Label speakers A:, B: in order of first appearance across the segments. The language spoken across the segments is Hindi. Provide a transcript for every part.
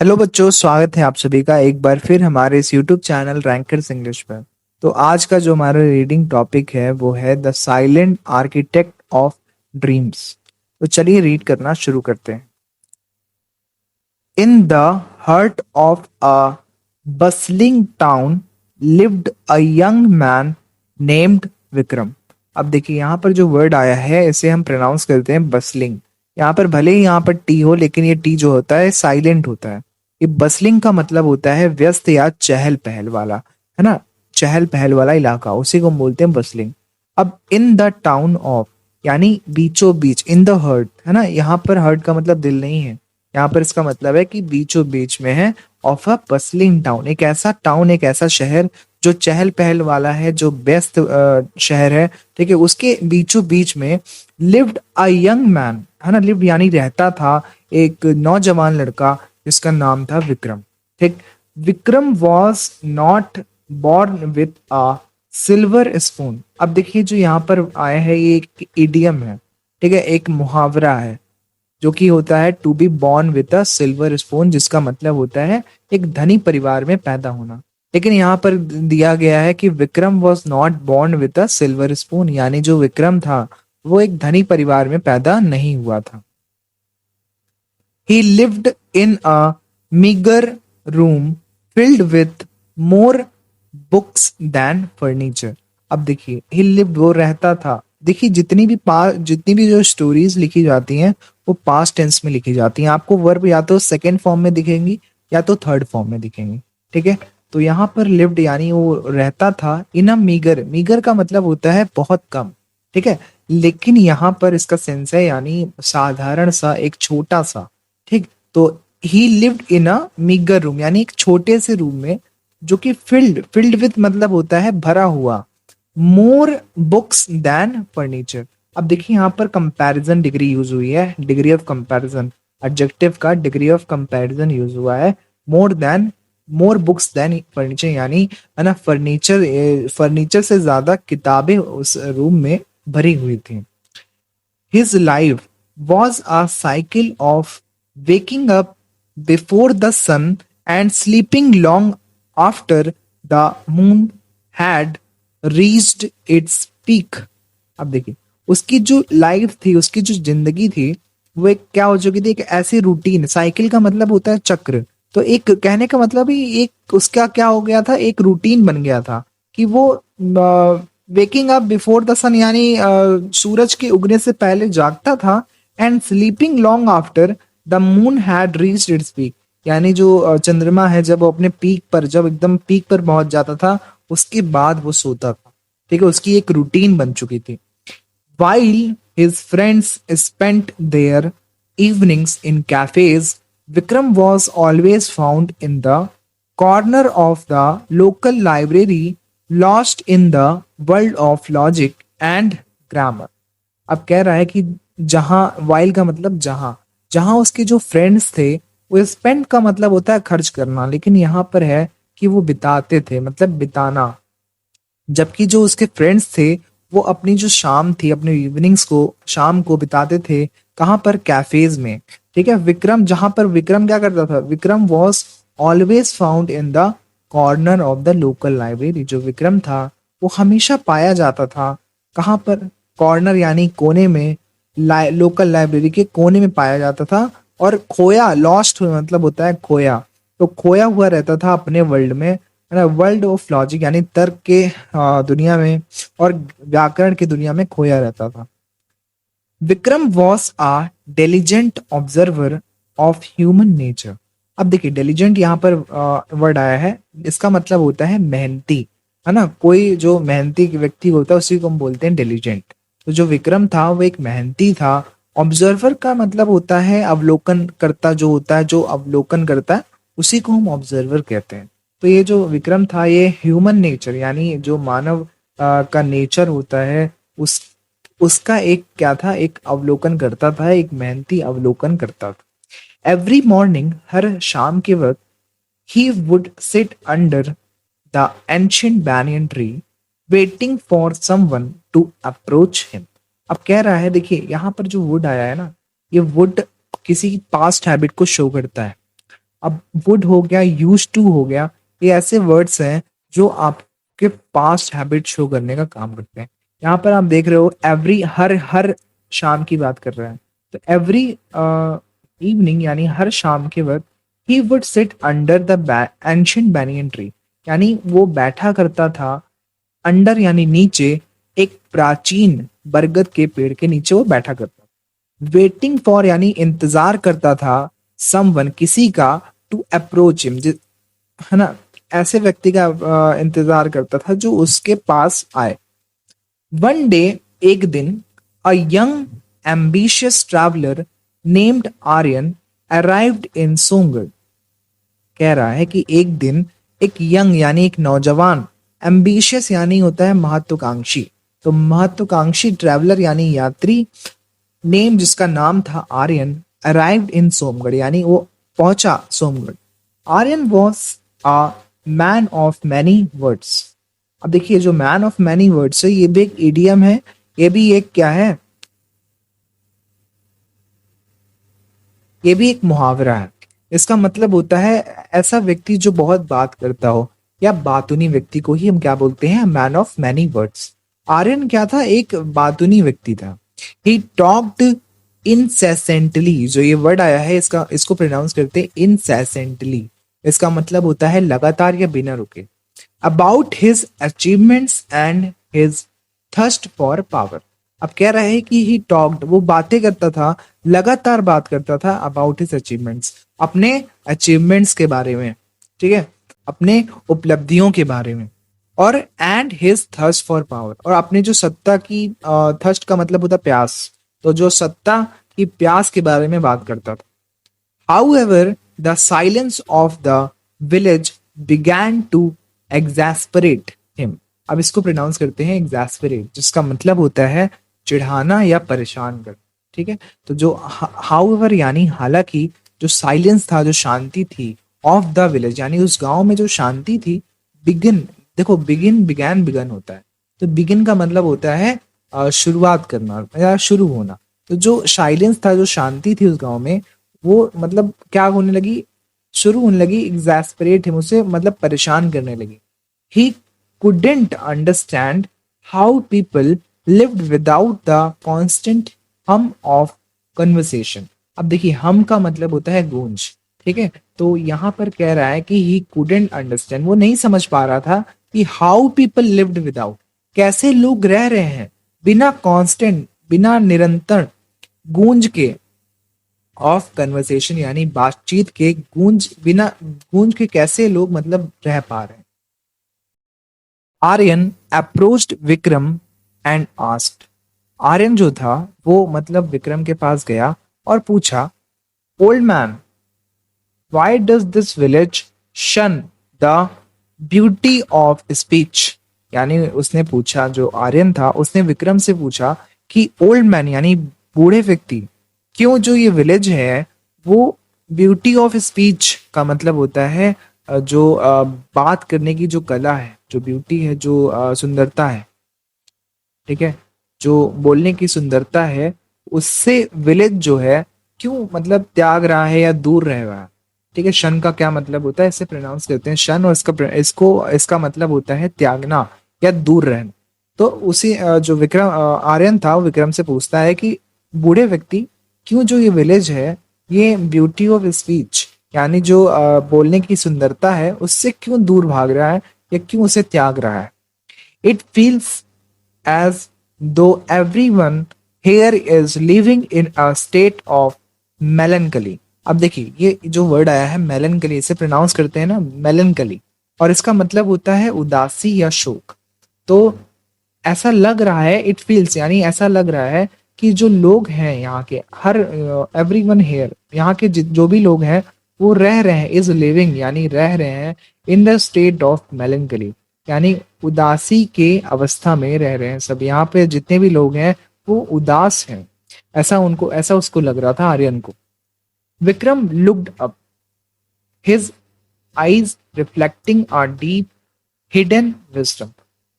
A: हेलो बच्चों, स्वागत है आप सभी का एक बार फिर हमारे इस यूट्यूब चैनल रैंकर्स इंग्लिश पर। तो आज का जो हमारा रीडिंग टॉपिक है वो है the silent architect of dreams. तो चलिए रीड करना शुरू करते हैं। In the heart of a bustling town lived a young man named Vikram. अब देखिए यहाँ पर जो वर्ड आया है इसे हम प्रोनाउंस करते हैं बसलिंग। यहाँ पर भले ही यहाँ पर टी हो, लेकिन ये टी जो होता है साइलेंट होता है। ये बसलिंग का मतलब होता है व्यस्त या चहल पहल वाला, है ना। चहल पहल वाला इलाका, उसी को हम बोलते हैं बसलिंग। अब इन द टाउन ऑफ यानी बीचों बीच, इन द हर्ट, है ना। यहाँ पर हर्ट का मतलब दिल नहीं है, यहाँ पर इसका मतलब है कि बीचों बीच में है। ऑफ अ बसलिंग टाउन, एक ऐसा टाउन, एक ऐसा शहर जो चहल पहल वाला है, जो व्यस्त शहर है, ठीक है। उसके बीचों बीच में लिव्ड अ यंग मैन, है ना। लिव्ड यानी रहता था एक नौजवान लड़का जिसका नाम था विक्रम, ठीक। Vikram was not born with a silver spoon. अब देखिए जो यहाँ पर आया है ये एक इडियम है, ठीक है, एक मुहावरा है जो कि होता है to be born with a silver spoon, जिसका मतलब होता है एक धनी परिवार में पैदा होना। लेकिन यहाँ पर दिया गया है कि Vikram was not born with a silver spoon, यानी जो विक्रम था वो एक धनी परिवार में पैदा नहीं हुआ था। He lived in a meager room filled with more books than furniture. अब देखिए ही लिव्ड, वो रहता था। देखिए जितनी भी जो स्टोरीज लिखी जाती हैं वो पास्ट टेंस में लिखी जाती हैं। आपको वर्ब या तो सेकेंड फॉर्म में दिखेंगी या तो थर्ड फॉर्म में दिखेंगी, ठीक है। तो यहाँ पर लिव्ड यानी वो रहता था इन अ मीगर। मीगर का मतलब होता है बहुत कम, ठीक है। लेकिन यहाँ पर इसका सेंस है यानी साधारण सा, एक छोटा सा, ठीक। तो ही lived in a meagre room यानी एक छोटे से रूम में, जो कि फिल्ड विथ मतलब होता है भरा हुआ, मोर बुक्स देन फर्नीचर। अब देखिए यहाँ पर कंपैरिजन डिग्री यूज हुई है, डिग्री ऑफ कंपैरिजन, एडजेक्टिव का डिग्री ऑफ कंपैरिजन यूज हुआ है। More than, more books than furniture यानी, है ना, फर्नीचर से ज्यादा किताबें उस रूम में भरी हुई थी। His life was a cycle of waking up before the sun and sleeping long after the moon had reached its peak. अब देखिए उसकी जो लाइफ थी, उसकी जो जिंदगी थी, वो एक क्या हो चुकी थी, एक ऐसी रूटीन। साइकिल का मतलब होता है चक्र, तो एक कहने का मतलब ही एक उसका क्या हो गया था, एक रूटीन बन गया था कि वो वेकिंग अप बिफोर द सन यानी सूरज के उगने से पहले जागता था, and sleeping long after the moon had reached its peak, यानी जो चंद्रमा है जब वो अपने पीक पर, जब एकदम पीक पर पहुंच जाता था उसके बाद वो सोता था, ठीक है। उसकी एक रूटीन बन चुकी थी। While his friends spent their evenings in cafes, Vikram was always found in the corner of the local library, lost in the world of logic and grammar. अब कह रहा है कि जहां, वाइल का मतलब जहां, जहां उसके जो फ्रेंड्स थे, वो स्पेंड का मतलब होता है खर्च करना, लेकिन यहाँ पर है कि वो बिताते थे, मतलब बिताना। जबकि जो उसके फ्रेंड्स थे वो अपनी जो शाम थी, अपने इवनिंग्स को, शाम को बिताते थे कहाँ पर, कैफेज में, ठीक है। विक्रम, जहां पर विक्रम क्या करता था, Vikram was always found in the corner of the local library. जो विक्रम था वो हमेशा पाया जाता था कहाँ पर, कॉर्नर यानी कोने में, लोकल लाइब्रेरी के कोने में पाया जाता था। और खोया, लॉस्ट मतलब होता है खोया, तो खोया हुआ रहता था अपने वर्ल्ड में, है ना। वर्ल्ड ऑफ लॉजिक यानी तर्क के दुनिया में और व्याकरण की दुनिया में खोया रहता था। Vikram was a diligent observer of human nature. अब देखिए डिलिजेंट यहाँ पर वर्ड आया है, इसका मतलब होता है मेहनती, है ना। कोई जो मेहनती व्यक्ति होता है उसी को हम बोलते हैं डिलिजेंट। तो जो विक्रम था वो एक मेहनती था। ऑब्जर्वर का मतलब होता है अवलोकन करता, जो होता है जो अवलोकन करता है उसी को हम ऑब्जर्वर कहते हैं। तो ये जो विक्रम था ये ह्यूमन नेचर यानी जो मानव का नेचर होता है उस उसका एक क्या था, एक अवलोकन करता था, एक मेहनती अवलोकन करता था। एवरी मॉर्निंग, हर शाम के वक्त, he would sit under the ancient banyan tree waiting for someone to approach him. अब कह रहा है, देखिए यहाँ पर जो वुड आया है ना, ये वुड किसी पास्ट हैबिट को शो करता है। अब वुड हो गया, यूज टू हो गया, ये ऐसे वर्ड्स हैं जो आपके पास्ट हैबिट शो करने का काम करते हैं। यहाँ पर आप देख रहे हो एवरी, हर हर शाम की बात कर रहे हैं, तो एवरी इवनिंग यानी हर शाम के वक्त he would sit under the ancient banyan tree, यानी वो बैठा करता था अंडर यानी नीचे, एक प्राचीन बरगद के पेड़ के नीचे वो बैठा करता था। वेटिंग फॉर यानी इंतजार करता था समवन किसी का, टू अप्रोच हिम, है ना, ऐसे व्यक्ति का इंतजार करता था जो उसके पास आए। वन डे, एक दिन, a young ambitious traveller named Aryan arrived in Songarh. कह रहा है कि एक दिन एक यंग यानी एक नौजवान, एम्बिशियस यानी होता है महत्वाकांक्षी, तो महत्वाकांक्षी ट्रैवलर यानी यात्री, नेम जिसका नाम था आर्यन, अराइव्ड इन सोमगढ़ यानी वो पहुंचा Somgarh. Aryan was a man of many words. अब देखिए जो मैन ऑफ मैनी वर्ड्स है ये भी एक इडियम है, ये भी एक क्या है, ये भी एक मुहावरा है। इसका मतलब होता है ऐसा व्यक्ति जो बहुत बात करता हो, या बातूनी व्यक्ति को ही हम क्या बोलते हैं, man of many words. Aryan क्या था, एक बातूनी व्यक्ति था। ही टॉक्ड इनसेसेंटली, जो ये वर्ड आया है इसका, इसको प्रोनाउंस करते हैं इनसेसेंटली, इसका मतलब होता है लगातार या बिना रुके। About his achievements and his thirst for power. अब कह रहा है कि ही टॉक्ड, वो बातें करता था, लगातार बात करता था, अबाउट हिज अचीवमेंट्स, अपने अचीवमेंट्स के बारे में, ठीक है, अपने उपलब्धियों के बारे में, और and his thirst for power, और अपने जो सत्ता की, थर्स्ट का मतलब होता प्यास, तो जो सत्ता की प्यास के बारे में बात करता था। However, the silence of the village began to exasperate him. अब इसको प्रोनाउंस करते हैं exasperate, जिसका मतलब होता है चिढ़ाना या परेशान कर, ठीक है। तो जो however यानी हालांकि, जो साइलेंस था, जो शांति थी, ऑफ द विलेज यानी उस गांव में जो शांति थी, बिगिन, देखो बिगिन, बिगैन, बिगन होता है, तो बिगिन का मतलब होता है शुरुआत करना या शुरू होना। तो जो साइलेंस था, जो शांति थी उस गांव में, वो मतलब क्या होने लगी, शुरू होने लगी, एग्जैस्परेट हिम, उसे मतलब परेशान करने लगी। He couldn't understand how people lived without the constant हम ऑफ कन्वर्सेशन। अब देखिए हम का मतलब होता है गूंज, ठीक है, तो यहाँ पर कह रहा है कि ही कुडंट अंडरस्टैंड, वो नहीं समझ पा रहा था कि हाउ पीपल लिव्ड विदाउट, कैसे लोग रह रहे हैं बिना कांस्टेंट, बिना निरंतर गूंज के, ऑफ कन्वर्सेशन यानी बातचीत के, गूंज, बिना गूंज के कैसे लोग मतलब रह पा रहे हैं। Aryan approached Vikram and asked. Aryan जो था वो मतलब विक्रम के पास गया और पूछा, old man, why does this village शन द ब्यूटी ऑफ स्पीच। यानी उसने पूछा, जो आर्यन था उसने विक्रम से पूछा कि ओल्ड मैन यानी बूढ़े व्यक्ति, क्यों जो ये विलेज है वो ब्यूटी ऑफ स्पीच का मतलब होता है जो बात करने की जो कला है, जो ब्यूटी है, जो सुंदरता है, ठीक है, जो बोलने की सुंदरता है, उससे विलेज जो है क्यों मतलब त्याग रहा है या दूर रह रहा है, ठीक है। शन का क्या मतलब होता है, इसे प्रोनाउंस करते हैं शन, और इसका मतलब होता है त्यागना या दूर रहना। तो उसी जो विक्रम, आर्यन था, वो विक्रम से पूछता है कि बूढ़े व्यक्ति, क्यों जो ये विलेज है ये ब्यूटी ऑफ स्पीच यानी जो बोलने की सुंदरता है उससे क्यों दूर भाग रहा है या क्यों उसे त्याग रहा है। इट फील्स एज दो everyone here is living in a state of मेलनकली। अब देखिए ये जो वर्ड आया है मेलनकली, इसे प्रोनाउंस करते हैं ना मेलनकली, और इसका मतलब होता है उदासी या शोक। तो ऐसा लग रहा है, इट फील्स यानी ऐसा लग रहा है कि जो लोग हैं यहाँ के, हर एवरीवन हियर, यहाँ के जो भी लोग हैं वो रह रहे हैं, इज लिविंग यानी रह रहे हैं, इन द स्टेट ऑफ मेलनकली यानी उदासी के अवस्था में रह रहे हैं। सब यहाँ पे जितने भी लोग हैं वो उदास हैं, ऐसा उनको, ऐसा उसको लग रहा था आर्यन को। Vikram looked up, his eyes reflecting a deep hidden wisdom.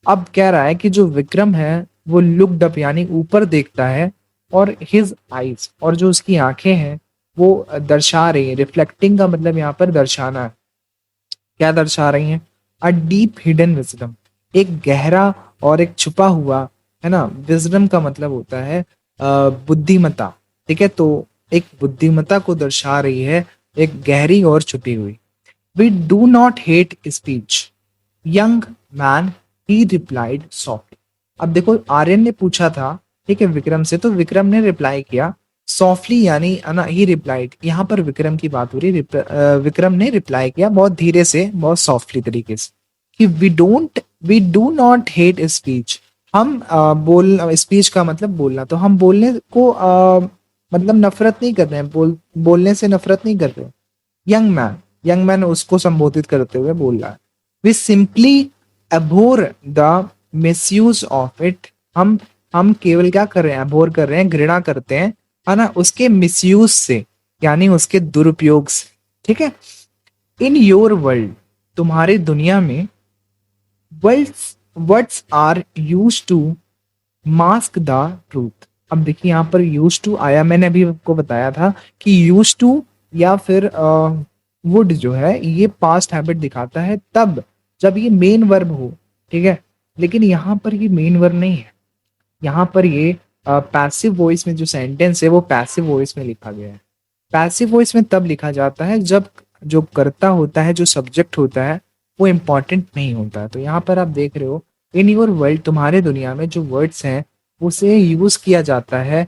A: अब कह रहा है कि जो विक्रम है वो लुक्ड अप यानी ऊपर देखता है, और हिज आईज, और जो उसकी आंखें हैं, वो दर्शा रही है। रिफ्लेक्टिंग का मतलब यहाँ पर दर्शाना है। क्या दर्शा रही हैं? अ डीप हिडन विजडम, एक गहरा और एक छुपा हुआ, है ना। विजडम का मतलब होता है बुद्धिमता। ठीक है, तो एक बुद्धिमता को दर्शा रही है, एक गहरी और छुपी हुई। We do not hate speech, young man, he replied softly. अब देखो, आर्यन ने पूछा था, ठीक है, विक्रम से, तो विक्रम ने रिप्लाई किया सॉफ्टली, यानी ना ही रिप्लाइड। यहाँ पर विक्रम की बात हो रही है। विक्रम ने रिप्लाई किया बहुत धीरे से, बहुत सॉफ्टली तरीके से, कि we do not hate speech. हम बोल स्पीच का मतलब बोलना, तो हम बोलने को मतलब नफरत नहीं कर रहे हैं, बोलने से नफरत नहीं कर रहे। यंग मैन उसको संबोधित करते हुए बोल रहा है। We simply abhor the misuse of it. हम केवल क्या कर रहे हैं? अबोर कर रहे हैं, घृणा करते हैं, है ना, उसके मिसयूज से, यानी उसके दुरुपयोग से। ठीक है। इन योर वर्ल्ड, तुम्हारी दुनिया में, words words are use to mask the truth. अब देखिए यहाँ पर यूज टू आया, मैंने अभी आपको बताया था कि यूज टू या फिर वुड जो है ये पास्ट हैबिट दिखाता है तब जब ये मेन वर्ब हो। ठीक है, लेकिन यहाँ पर ये मेन वर्ब नहीं है। यहाँ पर ये पैसिव वॉइस में जो सेंटेंस है वो पैसिव वॉइस में लिखा गया है। पैसिव वॉइस में तब लिखा जाता है जब जो कर्ता होता है, जो सब्जेक्ट होता है, वो इम्पॉर्टेंट नहीं होता है। तो यहाँ पर आप देख रहे हो, इन योर वर्ल्ड, तुम्हारे दुनिया में जो वर्ड्स हैं उसे यूज किया जाता है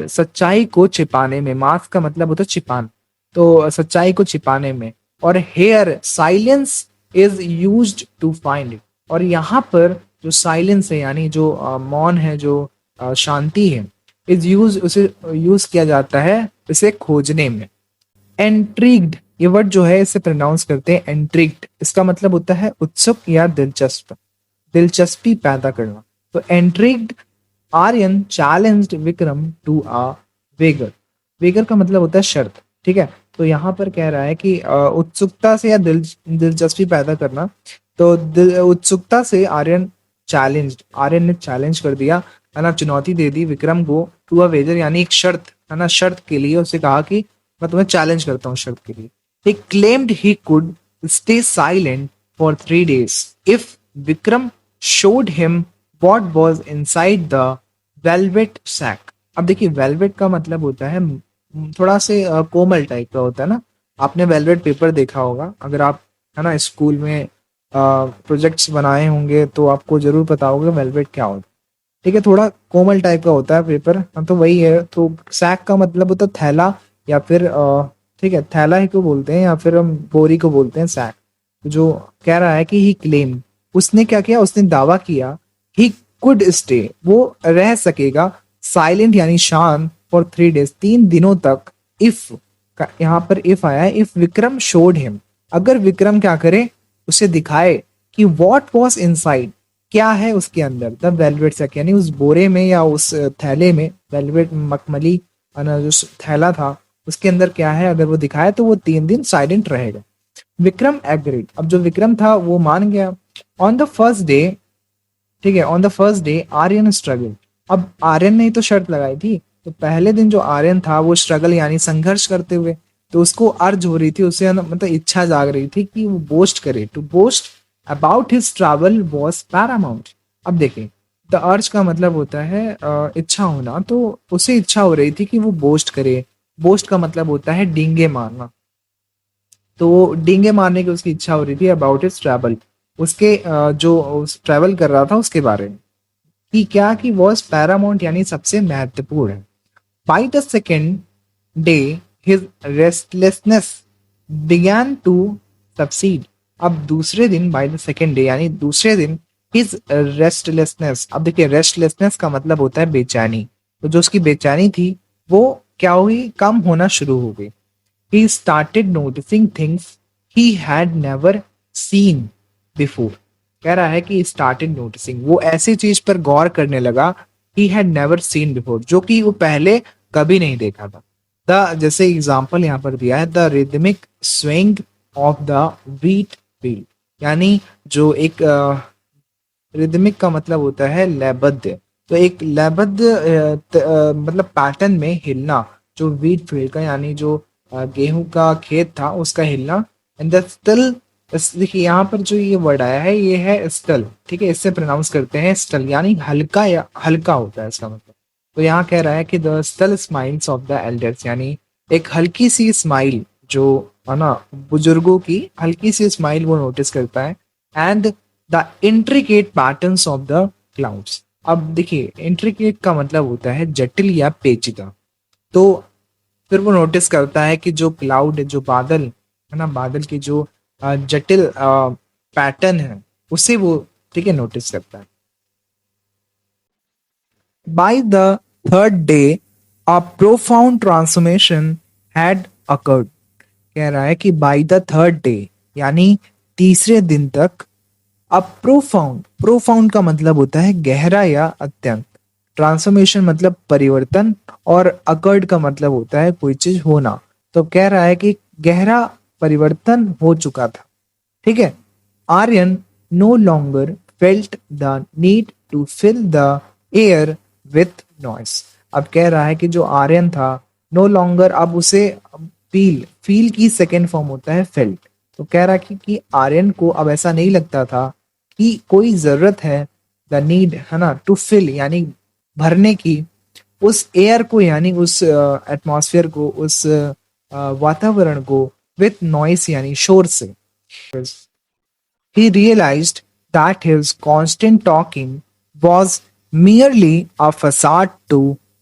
A: सच्चाई को छिपाने में। मास्क का मतलब होता है छिपाना, तो सच्चाई को छिपाने में। और here silence is used to find it. और यहाँ पर जो साइलेंस है, यानी जो मौन है, जो शांति है, इज यूज उसे यूज किया जाता है इसे खोजने में। एंट्रिग्ड, ये वर्ड जो है इसे प्रोनाउंस करते हैं एंट्रिग्ड। इसका मतलब होता है उत्सुक या दिलचस्प, दिलचस्पी पैदा करना। तो intrigued, Aryan challenged Vikram to a wager. Wager का मतलब होता है शर्त। ठीक है, तो यहाँ पर कह रहा है कि उत्सुकता से या दिलचस्पी पैदा करना। तो उत्सुकता से आर्यन ने चैलेंज कर दिया, है ना, चुनौती दे दी विक्रम को, टू अ वेजर, यानी एक शर्त, है ना, शर्त के लिए उसे कहा कि मैं तुम्हें चैलेंज करता हूँ शर्त के लिए। He claimed he could stay silent for 3 days if Vikram showed him what was inside the velvet sack। अब देखिए, वेलवेट का मतलब होता है थोड़ा से कोमल टाइप का होता है ना। आपने वेलवेट पेपर देखा होगा, अगर आप, है ना, स्कूल में प्रोजेक्ट्स बनाए होंगे तो आपको जरूर पता होगा वेलवेट क्या होता है। ठीक है, थोड़ा कोमल टाइप का होता है पेपर, हाँ, तो वही है। तो सैक का मतलब होता है थैला, या फिर ठीक है, थैला ही को बोलते हैं, या फिर हम बोरी को बोलते हैं सैक। तो जो कह रहा है कि ही क्लेम, उसने क्या किया, उसने दावा किया, ही कुड स्टे, वो रह सकेगा, साइलेंट यानी शांत, फॉर 3 days, 3 दिनों तक। इफ, यहाँ पर इफ आया है, इफ विक्रम शोड हिम, अगर विक्रम क्या करे, उसे दिखाए कि वॉट वॉज इनसाइड, क्या है उसके अंदर, द वेलवेट सैक, यानी उस बोरे में या उस थैले में, वेलवेट मखमली जो थैला था उसके अंदर क्या है, अगर वो दिखाए तो वो 3 दिन साइलेंट रहेगा। विक्रम एग्रीड, अब जो विक्रम था वो मान गया। ऑन द फर्स्ट डे, ठीक है, on the first day Aryan struggle. अब आर्यन ने ही तो शर्त लगाई थी, तो पहले दिन जो आर्यन था वो स्ट्रगल यानी संघर्ष करते हुए, तो उसको अर्ज हो रही थी, उसे मतलब इच्छा जाग रही थी कि वो बोस्ट करे, to boast about his travel was paramount. अब देखें, द अर्ज का मतलब होता है इच्छा होना, तो उसे इच्छा हो रही थी कि वो बोस्ट करे। बोस्ट का मतलब होता है डींगे मारना, तो वो डींगे मारने की उसकी इच्छा हो रही थी अबाउट हिज ट्रैवल, उसके जो उस ट्रैवल कर रहा था उसके बारे में, कि क्या, कि वॉज पैरामाउंट यानी सबसे महत्वपूर्ण है। By the second day his restlessness began to subside. अब दूसरे दिन, बाय द सेकेंड डे यानी दूसरे दिन, हिज रेस्टलेसनेस, अब देखिए रेस्टलेसनेस का मतलब होता है बेचैनी, तो जो उसकी बेचैनी थी वो क्या हुई, कम होना शुरू हो गई। He started noticing things he had never seen before। कह रहा है कि started noticing, वो ऐसी चीज पर गौर करने लगा, he had never seen before, जो कि वो पहले कभी नहीं देखा था। जैसे एग्जाम्पल यहाँ पर दिया है, the rhythmic swing of the wheat field, यानी जो एक रिदमिक का मतलब होता है लयबद्ध, तो एक लयबद्ध मतलब पैटर्न में हिलना, जो व्हीट फील्ड का यानी जो गेहूं का खेत था उसका हिलना। एंड द स्टिल, देखिए यहाँ पर जो ये वर्ड आया है ये है स्टल, ठीक है, इससे प्रोनाउंस करते हैं स्टल, यानी हल्का या हल्का होता है इसका मतलब। तो यहाँ कह रहा है कि the stall smiles of the elders, यानी एक हल्की सी स्माइल जो है ना बुजुर्गों की हल्की सी स्माइल वो नोटिस करता है। And the intricate patterns of the clouds. अब देखिए इंट्रिकेट का मतलब होता है जटिल या पेचीदा। तो फिर वो नोटिस करता है कि जो क्लाउड है, जो बादल है ना, बादल की जो जटिल पैटर्न है उसे वो, ठीक है, नोटिस करता है। By the third day a profound transformation had occurred. कह रहा है कि बाय द थर्ड डे यानी तीसरे दिन तक, अब प्रोफाउंड, प्रोफाउंड का मतलब होता है गहरा या अत्यंत, ट्रांसफॉर्मेशन मतलब परिवर्तन, और अकर्ड का मतलब होता है कोई चीज होना। तो कह रहा है कि गहरा परिवर्तन हो चुका था, ठीक है। Aryan no longer felt the need to fill the air with noise. अब कह रहा है कि जो आर्यन था नो लॉन्गर, अब उसे फील, फील की सेकेंड फॉर्म होता है फेल्ट। तो कह रहा है कि आर्यन को अब ऐसा नहीं लगता था कि कोई जरूरत है, द नीड है ना, टू फिल यानी भरने की, उस एयर को यानी उस एटमॉस्फेयर को, उस वातावरण को, विथ नॉइस यानी शोर से। He realized that his constant talking was merely a facade to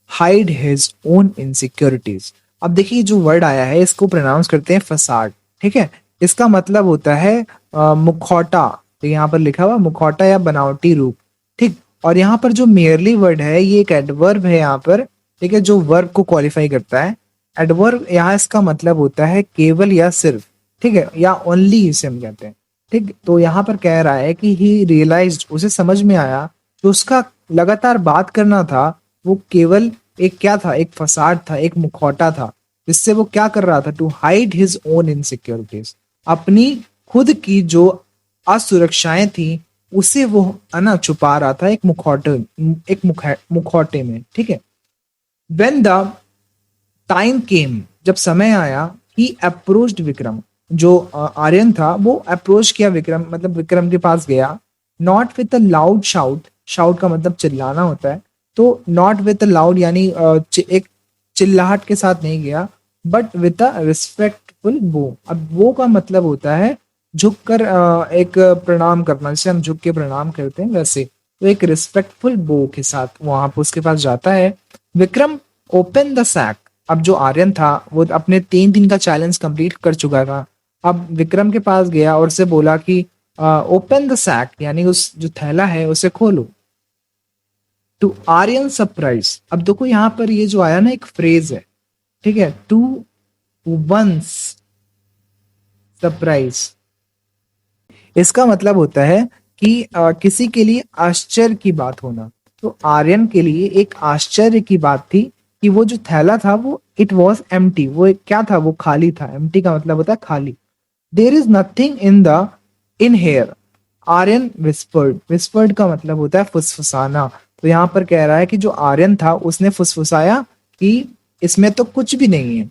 A: hide his own insecurities. अब देखिए जो वर्ड आया है इसको प्रोनाउंस करते हैं फसाड, ठीक है। इसका मतलब होता है मुखौटा। तो यहाँ पर लिखा हुआ मुखौटा या बनावटी रूप, ठीक। और यहाँ पर जो मेयरली वर्ड है ये एक एडवर्ब है यहाँ पर, ठीक है, जो वर्ब को क्वालिफाई करता है। एडवर्ब यहाँ इसका मतलब होता है केवल या सिर्फ, ठीक है, या ओनली इसे हम कहते हैं, ठीक। तो यहाँ पर कह रहा है कि ही रियलाइज्ड, उसे समझ में आया कि उसका लगातार बात करना था वो केवल एक क्या था, एक फसाड था, एक मुखौटा था, जिससे वो क्या कर रहा था, to hide his own insecurities, अपनी खुद की जो असुरक्षाएं थी उसे वो है ना छुपा रहा था एक मुखौटे, एक मुखौटे में, ठीक है। वेन द टाइम केम, जब समय आया, ही अप्रोच्ड विक्रम, जो आर्यन था वो अप्रोच किया विक्रम, मतलब विक्रम के पास गया। Not with a loud shout, shout का मतलब चिल्लाना होता है, तो नॉट विथ अ लाउड यानी एक चिल्लाहट के साथ नहीं गया, बट विथ अ रिस्पेक्टफुल बो। अब वो का मतलब होता है झुक कर एक प्रणाम करना, जैसे हम झुक के प्रणाम करते हैं वैसे। तो एक रिस्पेक्टफुल बो के साथ वहां पर उसके पास जाता है। विक्रम ओपन द सैक, अब जो आर्यन था वो अपने 3 दिन का चैलेंज कंप्लीट कर चुका था। अब विक्रम के पास गया और उससे बोला कि ओपन द सैक यानी उस जो थैला है उसे खोलो। टू आर्यन सरप्राइज, अब देखो यहाँ पर ये जो आया ना एक फ्रेज है, ठीक है, टू वंस सरप्राइज, इसका मतलब होता है कि किसी के लिए आश्चर्य की बात होना। तो आर्यन के लिए एक आश्चर्य की बात थी कि वो जो थैला था वो इट वॉज एम्प्टी, वो एक क्या था, वो खाली था। एम्प्टी का मतलब होता है खाली। There is nothing in the in here, Aryan whispered, whispered का मतलब होता है फुसफुसाना। तो यहाँ पर कह रहा है कि जो आर्यन था उसने फुसफुसाया कि इसमें तो कुछ भी नहीं है।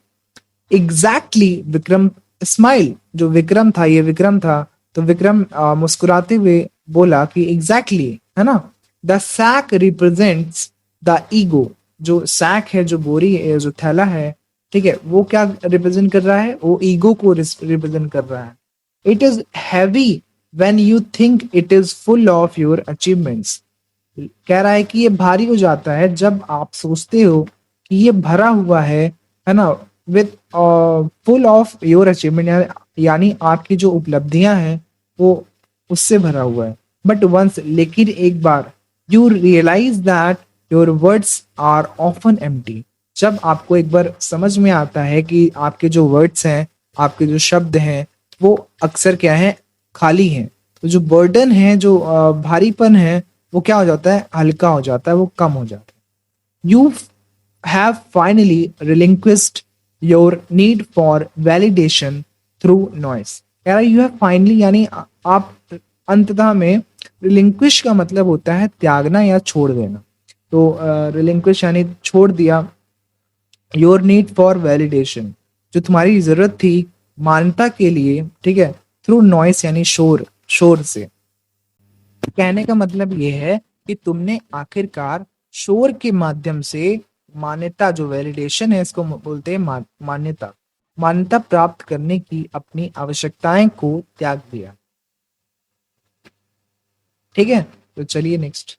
A: एग्जैक्टली विक्रम स्माइल, जो विक्रम था, ये विक्रम था, तो विक्रम मुस्कुराते हुए बोला कि एग्जैक्टली है ना, the sack represents the ego, जो सैक है, जो बोरी है, जो थैला है, ठीक है, वो क्या रिप्रेजेंट कर रहा है, वो ईगो को रिप्रेजेंट कर रहा है। It is heavy when you think it is full of your achievements, कह रहा है कि ये भारी हो जाता है जब आप सोचते हो कि ये भरा हुआ है ना, with full of your achievement, यानी आपकी जो उपलब्धियां हैं वो उससे भरा हुआ है। बट वंस, लेकिन एक बार, you realise that your words are often empty, जब आपको एक बार समझ में आता है कि आपके जो वर्ड्स हैं, आपके जो शब्द हैं वो अक्सर क्या है, खाली हैं। तो जो बर्डन है, जो भारीपन है, वो क्या हो जाता है, हल्का हो जाता है, वो कम हो जाता है। You have finally relinquished your need for validation through noise, कह रहा है यू हैव फाइनली यानी आप अंततः में, रिलिंक्विश का मतलब होता है त्यागना या छोड़ देना। तो रिलिंक्विश यानी छोड़ दिया, योर नीड फॉर वैलिडेशन, जो तुम्हारी जरूरत थी मान्यता के लिए, ठीक है, थ्रू नॉइस यानी शोर, शोर से। कहने का मतलब ये है कि तुमने आखिरकार शोर के माध्यम से मान्यता, जो वैलिडेशन है इसको बोलते हैं मान्यता, मान्यता प्राप्त करने की अपनी आवश्यकताएं को त्याग दिया। ठीक है, तो चलिए next.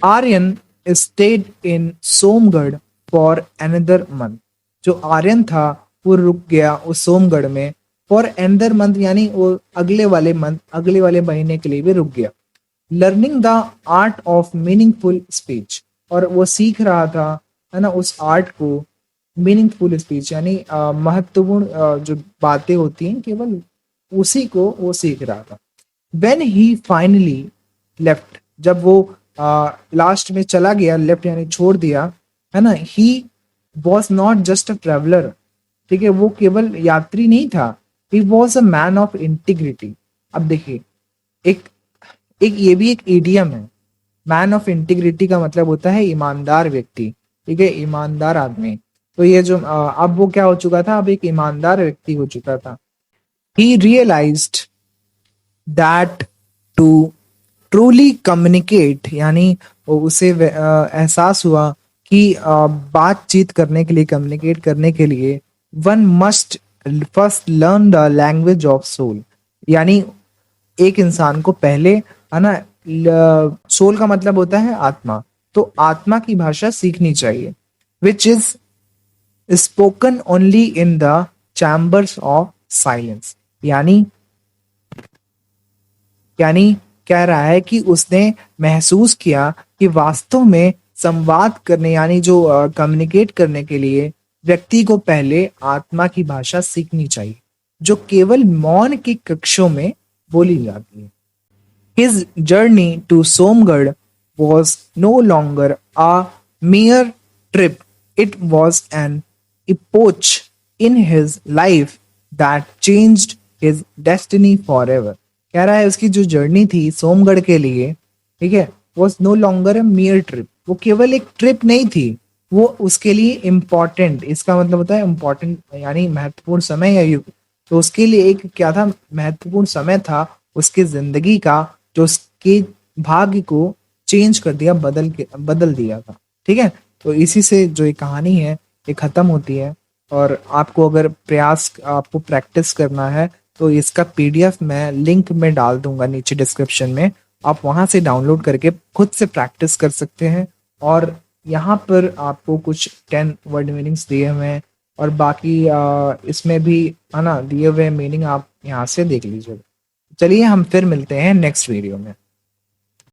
A: Aryan stayed in Somgarh for another month, जो आर्यन था वो रुक गया उस सोमगढ़ में फॉर अनदर मंथ, यानी वो अगले वाले मंथ, अगले वाले महीने के लिए भी रुक गया। Learning the art of meaningful speech, और वो सीख रहा था, है ना, उस आर्ट को, मीनिंगफुल स्पीच यानी महत्वपूर्ण जो बातें होती हैं केवल उसी को वो सीख रहा था। When he finally left, जब वो लास्ट में चला गया, लेफ्ट यानी छोड़ दिया, है ना, he was not just a traveler, ठीक है, वो केवल यात्री नहीं था, he was a man of integrity। अब देखिए, एक एक ये भी एक इडियम है, मैन ऑफ इंटीग्रिटी का मतलब होता है ईमानदार व्यक्ति, ठीक है, ईमानदार आदमी। तो ये जो अब वो क्या हो चुका था, अब एक ईमानदार व्यक्ति हो चुका था। He realised that to truly communicate, यानी उसे एहसास हुआ कि बातचीत करने के लिए, कम्युनिकेट करने के लिए one must first learn the language of soul, यानी एक इंसान को पहले, है ना, सोल का मतलब होता है आत्मा, तो आत्मा की भाषा सीखनी चाहिए, which is spoken only in the chambers of silence. यानी यानी कह रहा है कि उसने महसूस किया कि वास्तव में संवाद करने, यानी जो कम्युनिकेट करने के लिए व्यक्ति को पहले आत्मा की भाषा सीखनी चाहिए, जो केवल मौन की कक्षों में बोली जाती है। His journey to Somgarh was no longer a mere trip. It was an epoch in his life that changed his destiny forever. कह रहा है उसकी जो जर्नी थी सोमगढ़ के लिए, ठीक है, was no longer a mere trip, वो केवल एक ट्रिप नहीं थी, वो उसके लिए इम्पॉर्टेंट, इसका मतलब होता है इम्पॉर्टेंट यानी महत्वपूर्ण समय या युग, तो उसके लिए एक क्या था, महत्वपूर्ण समय था उसकी जिंदगी का, जो उसके भाग्य को चेंज कर दिया, बदल दिया था। ठीक है, तो इसी से जो ये कहानी है ये खत्म होती है। और आपको अगर आपको प्रैक्टिस करना है तो इसका पीडीएफ मैं लिंक में डाल दूंगा नीचे डिस्क्रिप्शन में, आप वहां से डाउनलोड करके खुद से प्रैक्टिस कर सकते हैं। और यहाँ पर आपको कुछ 10 वर्ड मीनिंग्स दिए हुए हैं, और बाकी इसमें भी, है ना, दिए हुए मीनिंग आप यहाँ से देख लीजिएगा। चलिए हम फिर मिलते हैं नेक्स्ट वीडियो में।